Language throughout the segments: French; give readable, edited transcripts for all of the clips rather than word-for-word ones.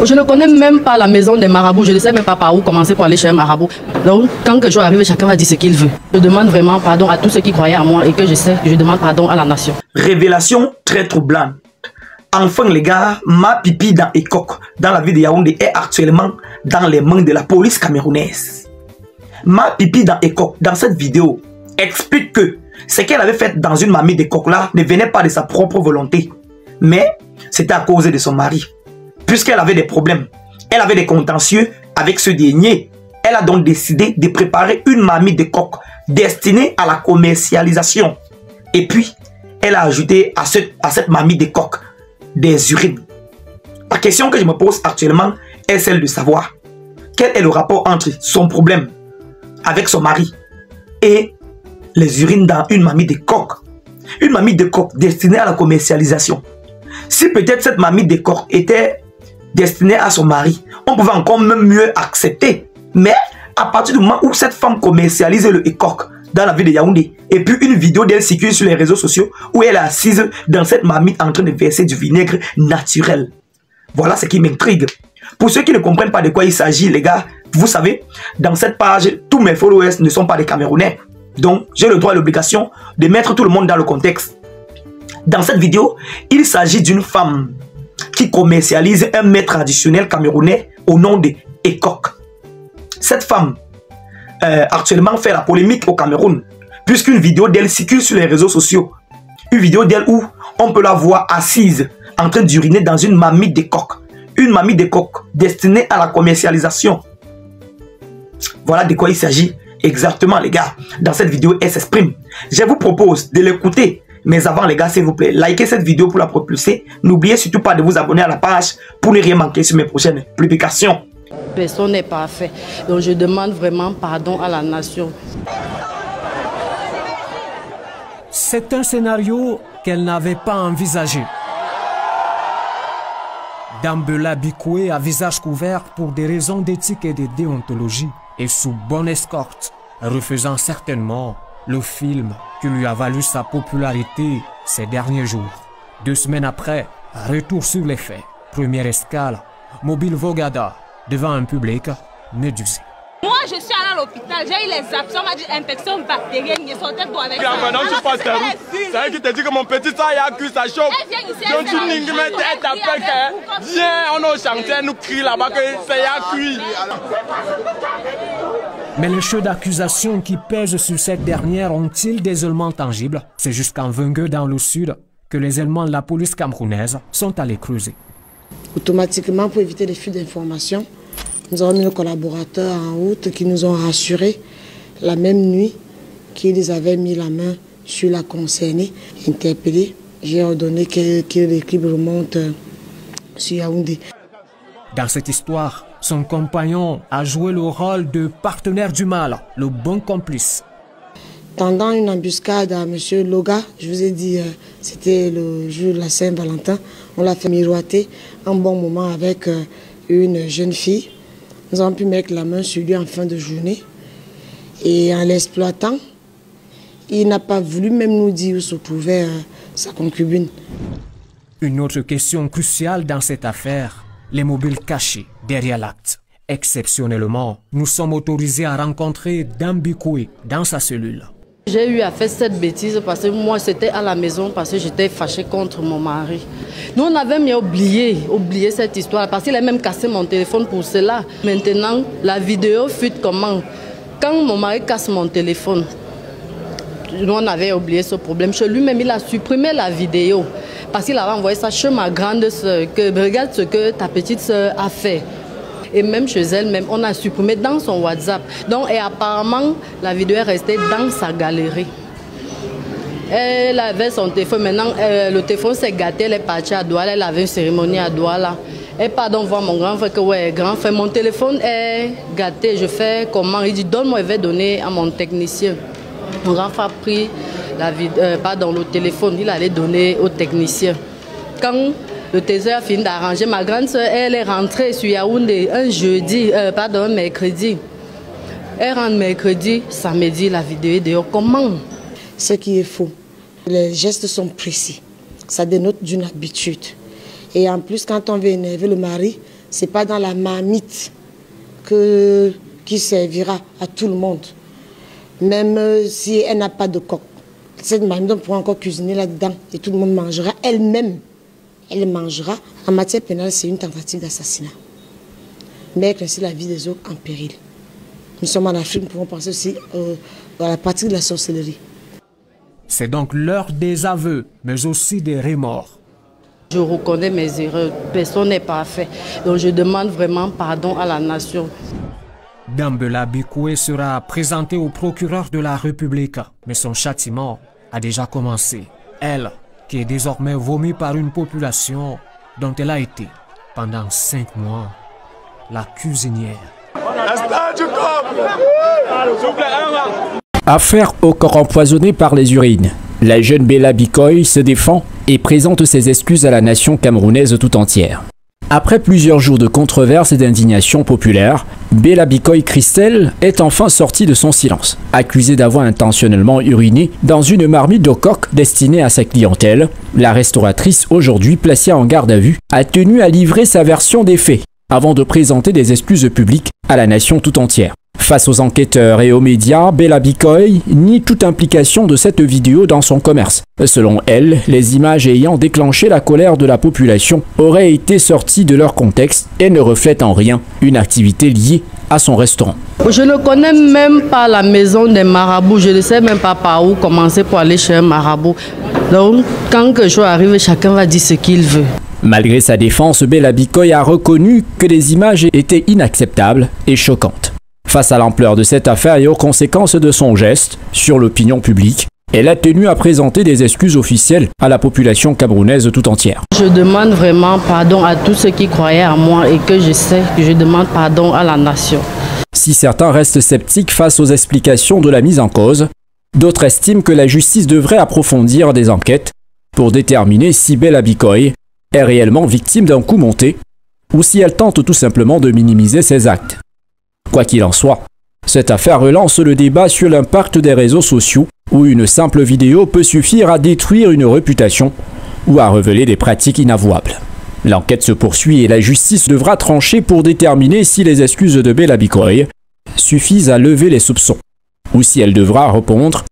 Je ne connais même pas la maison des marabouts. Je ne sais même pas par où commencer pour aller chez un marabout. Donc, quand quelque chose arrive, chacun va dire ce qu'il veut. Je demande vraiment pardon à tous ceux qui croyaient en moi et que je sais que je demande pardon à la nation. Révélation très troublante. Enfin, les gars, Ma Pipi dans Ekok, dans la ville de Yaoundé, est actuellement dans les mains de la police camerounaise. Ma Pipi dans Ekok, dans cette vidéo, explique que ce qu'elle avait fait dans une mamie d'Ekok là ne venait pas de sa propre volonté, mais c'était à cause de son mari. Puisqu'elle avait des problèmes, elle avait des contentieux avec ce dernier, elle a donc décidé de préparer une mamie d'Ekok destinée à la commercialisation. Et puis, elle a ajouté à cette mamie d'Ekok des urines. La question que je me pose actuellement est celle de savoir quel est le rapport entre son problème avec son mari et les urines dans une mamie d'Ekok. Une mamie d'Ekok destinée à la commercialisation. Si peut-être cette mamie d'Ekok était destinée à son mari, on pouvait encore même mieux accepter. Mais à partir du moment où cette femme commercialise le Ekok dans la ville de Yaoundé, et puis une vidéo d'elle circule sur les réseaux sociaux où elle est assise dans cette marmite en train de verser du vinaigre naturel. Voilà ce qui m'intrigue. Pour ceux qui ne comprennent pas de quoi il s'agit, les gars, vous savez, dans cette page, tous mes followers ne sont pas des Camerounais. Donc, j'ai le droit et l'obligation de mettre tout le monde dans le contexte. Dans cette vidéo, il s'agit d'une femme qui commercialise un mets traditionnel camerounais au nom de Ekok. Cette femme, actuellement, fait la polémique au Cameroun, puisqu'une vidéo d'elle circule sur les réseaux sociaux. Une vidéo d'elle où on peut la voir assise en train d'uriner dans une mamie d'Ekok. Une mamie d'Ekok destinée à la commercialisation. Voilà de quoi il s'agit exactement, les gars. Dans cette vidéo, elle s'exprime. Je vous propose de l'écouter. Mais avant, les gars, s'il vous plaît, likez cette vidéo pour la propulser. N'oubliez surtout pas de vous abonner à la page pour ne rien manquer sur mes prochaines publications. Personne n'est parfait. Donc, je demande vraiment pardon à la nation. C'est un scénario qu'elle n'avait pas envisagé. Dambela Bikoué à visage couvert pour des raisons d'éthique et de déontologie et sous bonne escorte, refusant certainement le film qui lui a valu sa popularité ces derniers jours. 2 semaines après, retour sur les faits. Première escale, Mobile Vogada, devant un public médusé. Moi, je suis allée à l'hôpital, j'ai eu les absents, on m'a dit infection bactérienne, ils sont tête avec ça. Maintenant, tu passes ta route. C'est elle qui te dit que mon petit ça y a cuit, ça chauffe. Donc tu n'ignes mais elle t'appelle que viens, on est au chantier, nous crie là-bas que ça y a cuit. Mais les cheveux d'accusation qui pèsent sur cette dernière ont-ils des éléments tangibles? C'est jusqu'en Vengue dans le sud que les éléments de la police camerounaise sont allés creuser. Automatiquement, pour éviter les fuites d'informations, nous avons mis nos collaborateurs en route qui nous ont rassurés la même nuit qu'ils avaient mis la main sur la concernée, interpellée. J'ai ordonné que l'équipe remonte sur Yaoundé. Dans cette histoire, son compagnon a joué le rôle de partenaire du mal, le bon complice. Tendant une embuscade à M. Loga, je vous ai dit, c'était le jour de la Saint-Valentin, on l'a fait miroiter un bon moment avec une jeune fille. Nous avons pu mettre la main sur lui en fin de journée. Et en l'exploitant, il n'a pas voulu même nous dire où se trouvait sa concubine. Une autre question cruciale dans cette affaire, les mobiles cachés derrière l'acte. Exceptionnellement, nous sommes autorisés à rencontrer Dambikoué dans sa cellule. J'ai eu à faire cette bêtise parce que moi, c'était à la maison parce que j'étais fâchée contre mon mari. Nous, on avait mis oublié cette histoire parce qu'il a même cassé mon téléphone pour cela. Maintenant, la vidéo fuite comment? Quand mon mari casse mon téléphone, nous, on avait oublié ce problème. Chez lui-même, il a supprimé la vidéo parce qu'il avait envoyé ça chez ma grande soeur. Regarde ce que ta petite soeur a fait. Et même chez elle-même, on a supprimé dans son WhatsApp. Donc, et apparemment, la vidéo est restée dans sa galerie. Elle avait son téléphone. Maintenant, le téléphone s'est gâté. Elle est partie à Douala. Elle avait une cérémonie à Douala. Et pardon, voir mon grand frère que, ouais, grand frère, mon téléphone est gâté. Je fais comment? Il dit, donne-moi, je vais donner à mon technicien. Mon grand frère a pris le téléphone. Il allait donner au technicien. Quand le trésor a fini d'arranger, ma grande soeur, elle est rentrée sur Yaoundé un mercredi. Elle rentre mercredi, samedi, la vidéo est dehors. Comment? Ce qui est faux. Les gestes sont précis. Ça dénote d'une habitude. Et en plus, quand on veut énerver le mari, Ce n'est pas dans la marmite qui servira à tout le monde. Même si elle n'a pas de coq. Cette marmite, on pourra encore cuisiner là-dedans et tout le monde mangera. Elle-même, elle mangera. En matière pénale, c'est une tentative d'assassinat. Mettre ainsi la vie des autres en péril. Nous sommes en Afrique, nous pouvons penser aussi à la pratique de la sorcellerie. C'est donc l'heure des aveux, mais aussi des remords. Je reconnais mes erreurs, personne n'est parfait. Donc je demande vraiment pardon à la nation. Dambela Bikoé sera présenté au procureur de la République, mais son châtiment a déjà commencé. Elle, qui est désormais vomie par une population dont elle a été, pendant 5 mois, la cuisinière. Affaire au corps empoisonné par les urines. La jeune Bella Bikoé se défend et présente ses excuses à la nation camerounaise tout entière. Après plusieurs jours de controverses et d'indignation populaire, Bella Bikoé Christelle est enfin sortie de son silence. Accusée d'avoir intentionnellement uriné dans une marmite de coq destinée à sa clientèle, la restauratrice, aujourd'hui placée en garde à vue, a tenu à livrer sa version des faits avant de présenter des excuses publiques à la nation tout entière. Face aux enquêteurs et aux médias, Bella Bikoé nie toute implication de cette vidéo dans son commerce. Selon elle, les images ayant déclenché la colère de la population auraient été sorties de leur contexte et ne reflètent en rien une activité liée à son restaurant. Je ne connais même pas la maison des marabouts, je ne sais même pas par où commencer pour aller chez un marabout. Donc, quand quelque chose arrive, chacun va dire ce qu'il veut. Malgré sa défense, Bella Bikoé a reconnu que les images étaient inacceptables et choquantes. Face à l'ampleur de cette affaire et aux conséquences de son geste sur l'opinion publique, elle a tenu à présenter des excuses officielles à la population camerounaise tout entière. Je demande vraiment pardon à tous ceux qui croyaient en moi et que je sais que je demande pardon à la nation. Si certains restent sceptiques face aux explications de la mise en cause, d'autres estiment que la justice devrait approfondir des enquêtes pour déterminer si Bella Bikoé est réellement victime d'un coup monté ou si elle tente tout simplement de minimiser ses actes. Quoi qu'il en soit, cette affaire relance le débat sur l'impact des réseaux sociaux où une simple vidéo peut suffire à détruire une réputation ou à révéler des pratiques inavouables. L'enquête se poursuit et la justice devra trancher pour déterminer si les excuses de Bella Bikoé suffisent à lever les soupçons ou si elle devra répondre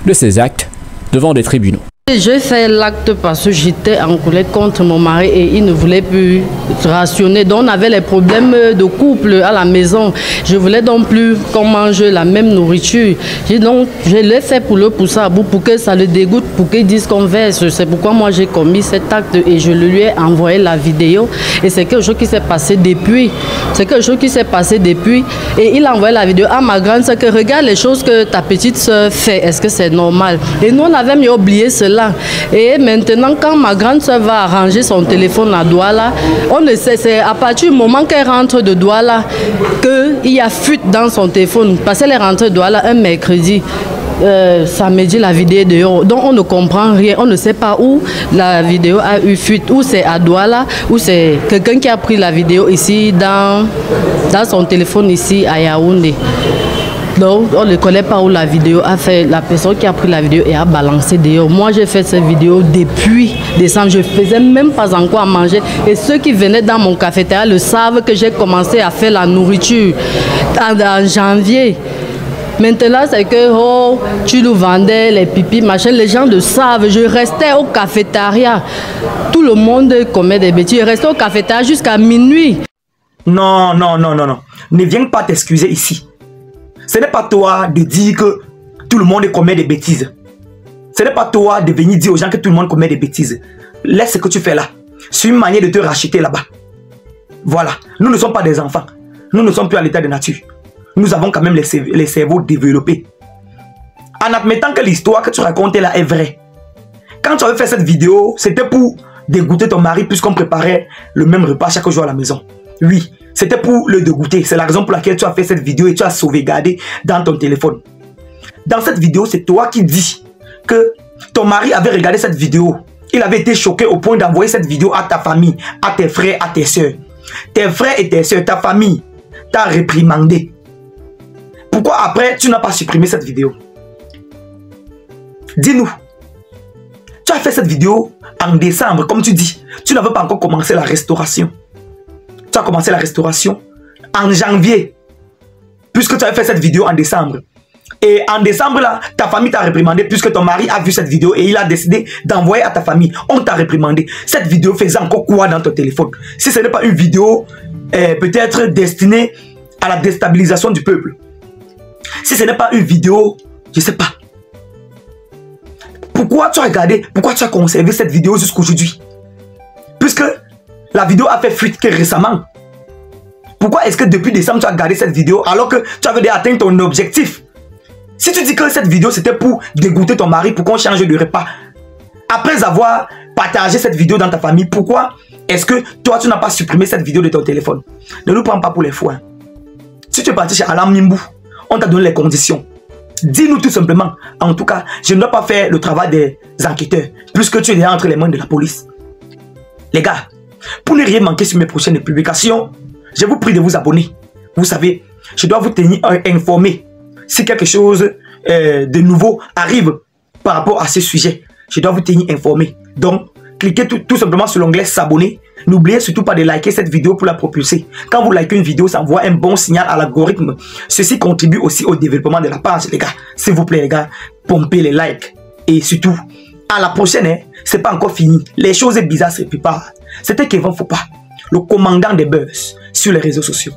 de ses actes devant des tribunaux. J'ai fait l'acte parce que j'étais en colère contre mon mari et il ne voulait plus rationner. Donc on avait les problèmes de couple à la maison. Je voulais donc plus qu'on mange la même nourriture. Donc je l'ai fait pour le pousser à bout pour que ça le dégoûte, pour qu'il dise qu'on verse. C'est pourquoi moi j'ai commis cet acte et je lui ai envoyé la vidéo. Et c'est quelque chose qui s'est passé depuis. C'est quelque chose qui s'est passé depuis. Et il a envoyé la vidéo à ma grande soeur que regarde les choses que ta petite soeur fait. Est-ce que c'est normal? Et nous on avait mieux oublié cela. Et maintenant, quand ma grande soeur va arranger son téléphone à Douala, on ne sait, c'est à partir du moment qu'elle rentre de Douala qu'il y a fuite dans son téléphone. Parce qu'elle est rentrée de Douala un mercredi. Samedi, la vidéo dehors. Donc on ne comprend rien, on ne sait pas où la vidéo a eu fuite, ou c'est à Douala, ou c'est quelqu'un qui a pris la vidéo ici dans son téléphone ici à Yaoundé. Donc, on ne connaît pas où la vidéo a fait. La personne qui a pris la vidéo et a balancé dehors. Moi, j'ai fait cette vidéo depuis décembre. Je ne faisais même pas encore à manger. Et ceux qui venaient dans mon cafétéria le savent que j'ai commencé à faire la nourriture en janvier. Maintenant, c'est que oh, tu nous vendais les pipis, machin. Les gens le savent. Je restais au cafétéria. Tout le monde commet des bêtises. Je restais au cafétéria jusqu'à minuit. Non. Ne viens pas t'excuser ici. Ce n'est pas toi de dire que tout le monde commet des bêtises. Ce n'est pas toi de venir dire aux gens que tout le monde commet des bêtises. Laisse ce que tu fais là. C'est une manière de te racheter là-bas. Voilà. Nous ne sommes pas des enfants. Nous ne sommes plus à l'état de nature. Nous avons quand même les cerveaux développés. En admettant que l'histoire que tu racontais là est vraie. Quand tu avais fait cette vidéo, c'était pour dégoûter ton mari puisqu'on préparait le même repas chaque jour à la maison. Oui. C'était pour le dégoûter. C'est la raison pour laquelle tu as fait cette vidéo et tu as sauvegardé dans ton téléphone. Dans cette vidéo, c'est toi qui dis que ton mari avait regardé cette vidéo. Il avait été choqué au point d'envoyer cette vidéo à ta famille, à tes frères, à tes soeurs. Tes frères et tes soeurs, ta famille t'a réprimandé. Pourquoi après tu n'as pas supprimé cette vidéo? Dis-nous. Tu as fait cette vidéo en décembre, comme tu dis. Tu n'avais pas encore commencé la restauration. tu as commencé la restauration en janvier, puisque tu avais fait cette vidéo en décembre. Et en décembre, là, ta famille t'a réprimandé puisque ton mari a vu cette vidéo et il a décidé d'envoyer à ta famille. On t'a réprimandé. Cette vidéo faisait encore quoi dans ton téléphone? Si ce n'est pas une vidéo peut-être destinée à la déstabilisation du peuple. Si ce n'est pas une vidéo, je ne sais pas. Pourquoi tu as regardé, pourquoi tu as conservé cette vidéo jusqu'aujourd'hui? Puisque la vidéo a fait fuite que récemment. Pourquoi est-ce que depuis décembre tu as gardé cette vidéo alors que tu avais déjà atteint ton objectif? Si tu dis que cette vidéo c'était pour dégoûter ton mari, pour qu'on change de repas, après avoir partagé cette vidéo dans ta famille, pourquoi est-ce que toi tu n'as pas supprimé cette vidéo de ton téléphone? Ne nous prends pas pour les fous. Hein. Si tu es parti chez Alam Nimbou, on t'a donné les conditions. Dis-nous tout simplement. En tout cas, je ne dois pas faire le travail des enquêteurs, puisque tu es déjà entre les mains de la police. Les gars, pour ne rien manquer sur mes prochaines publications, je vous prie de vous abonner. Vous savez, je dois vous tenir informé. Si quelque chose de nouveau arrive par rapport à ce sujet, je dois vous tenir informé. Donc, cliquez tout simplement sur l'onglet s'abonner. N'oubliez surtout pas de liker cette vidéo pour la propulser. Quand vous likez une vidéo, ça envoie un bon signal à l'algorithme. Ceci contribue aussi au développement de la page, les gars. S'il vous plaît, les gars, pompez les likes. Et surtout, à la prochaine, hein, c'est pas encore fini. Les choses bizarres se préparent. C'était Kevin Fopa, le commandant des buzz sur les réseaux sociaux.